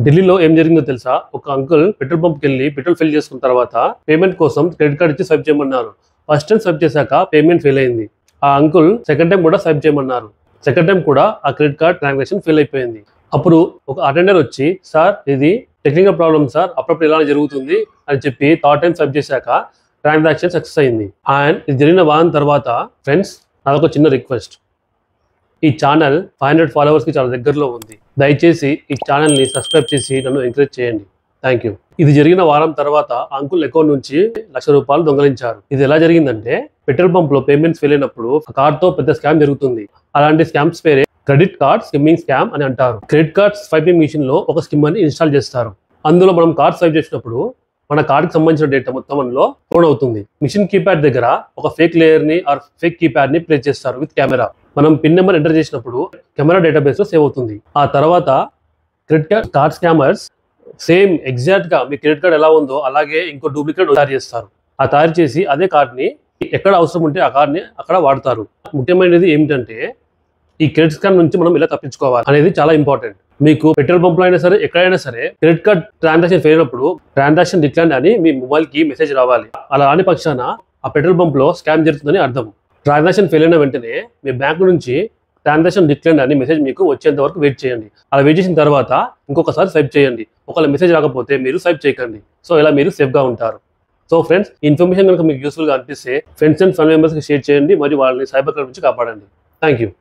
ఢిల్లీలో ఏం జరిగిందో తెలుసా? ఒక అంకుల్ పెట్రోల్ పంప్కి వెళ్ళి పెట్రోల్ ఫిల్ చేసుకున్న తర్వాత పేమెంట్ కోసం క్రెడిట్ కార్డ్ ఇచ్చి స్వైప్ చేయమన్నారు. ఫస్ట్ టైం స్వైప్ చేశాక పేమెంట్ ఫెయిల్ అయింది. ఆ అంకుల్ సెకండ్ టైం కూడా స్వైప్ చేయమన్నారు. సెకండ్ టైం కూడా ఆ క్రెడిట్ కార్డ్ ట్రాన్సాక్షన్ ఫెయిల్ అయిపోయింది. అప్పుడు ఒక అటెండర్ వచ్చి, సార్ ఇది టెక్నికల్ ప్రాబ్లమ్ సార్, అప్పుడప్పుడు ఇలా జరుగుతుంది అని చెప్పి థర్డ్ టైం స్వైప్ చేశాక ట్రాన్సాక్షన్ సక్సెస్ అయింది. అండ్ ఇది జరిగిన వారం తర్వాత ఫ్రెండ్స్, నాదొక చిన్న రిక్వెస్ట్. ఈ ఛానల్ 500 ఫాలోవర్స్కి చాలా దగ్గరలో ఉంది. దయచేసి ఈ ఛానల్ని సబ్స్క్రైబ్ చేసి నన్ను ఎంకరేజ్ చేయండి. Thank you. ఇది జరిగిన వారం తర్వాత అంకుల్ అకౌంట్ నుంచి ₹1,00,000 దొంగలించారు. ఇది ఎలా జరిగిందంటే, పెట్రోల్ పంప్ లో పేమెంట్స్ ఫెయిల్ అయినప్పుడు కార్డ్ తో పెద్ద స్కామ్ జరుగుతుంది. అలాంటి స్కామ్స్ పేరే క్రెడిట్ కార్డ్ స్కిమ్మింగ్ స్కామ్ అని అంటారు. క్రెడిట్ కార్డ్ స్వైపింగ్ మిషన్ లో ఒక స్కిమ్మర్ ని ఇన్స్టాల్ చేస్తారు. అందులో మనం కార్డ్ స్వైప్ చేసినప్పుడు మన కార్డుకి సంబంధించిన డేటా మొత్తం అందులో లోడ్ అవుతుంది. మిషన్ కీప్యాడ్ దగ్గర ఒక ఫేక్ లేయర్ ని ఆర్ ఫేక్ కీప్యాడ్ ని ప్లేస్ చేస్తారు విత్ కెమెరా. మనం పిన్ నెంబర్ ఎంటర్ చేసినప్పుడు కెమెరా డేటాబేస్ లో సేవ్ అవుతుంది. ఆ తర్వాత credit card scammers same exact గా మీ క్రెడిట్ కార్డ్ ఎలా ఉందో అలాగే ఇంకో డూప్లికేట్ తయారు చేస్తారు. ఆ తయారు చేసి అదే కార్డ్ ని ఎక్కడ అవసరం ఉంటే ఆ కార్డ్ ని అక్కడ వాడతారు. ముఖ్యమైనది ఏమిటంటే, ఈ క్రెడిట్ స్కామ్ నుంచి మనం ఎలా తప్పించుకోవాలి అనేది చాలా ఇంపార్టెంట్. మీకు పెట్రోల్ పంప్ లో అయినా సరే, ఎక్కడైనా సరే క్రెడిట్ కార్డ్ ట్రాన్సాక్షన్ ఫెయిల్ అయినప్పుడు ట్రాన్సాక్షన్ డిక్లైన్ అని మీ మొబైల్ కి మెసేజ్ రావాలి. అలా రాని పక్షాన ఆ పెట్రోల్ పంప్ లో స్కామ్ జరుగుతుందని అర్థం. ట్రాన్సాక్షన్ ఫెయిల్ అయిన వెంటనే మీ బ్యాంక్ నుంచి ట్రాన్సాక్షన్ డిక్లైన్ అని మెసేజ్ మీకు వచ్చేంత వరకు వెయిట్ చేయండి. అలా వెయిట్ చేసిన తర్వాత ఇంకొకసారి స్వైప్ చేయండి. ఒకవేళ మెసేజ్ రాకపోతే మీరు స్వైప్ చేయకండి. సో ఇలా మీరు సేఫ్ గా ఉంటారు. సో ఫ్రెండ్స్, ఇన్ఫర్మేషన్ కనుక మీకు యూస్ఫుల్ గా అనిపిస్తే ఫ్రెండ్స్ అండ్ ఫ్యామిలీ మెంబర్స్ కి షేర్ చేయండి మరియు వాళ్ళని సైబర్ క్రైమ్ నుంచి కాపాడండి. Thank you.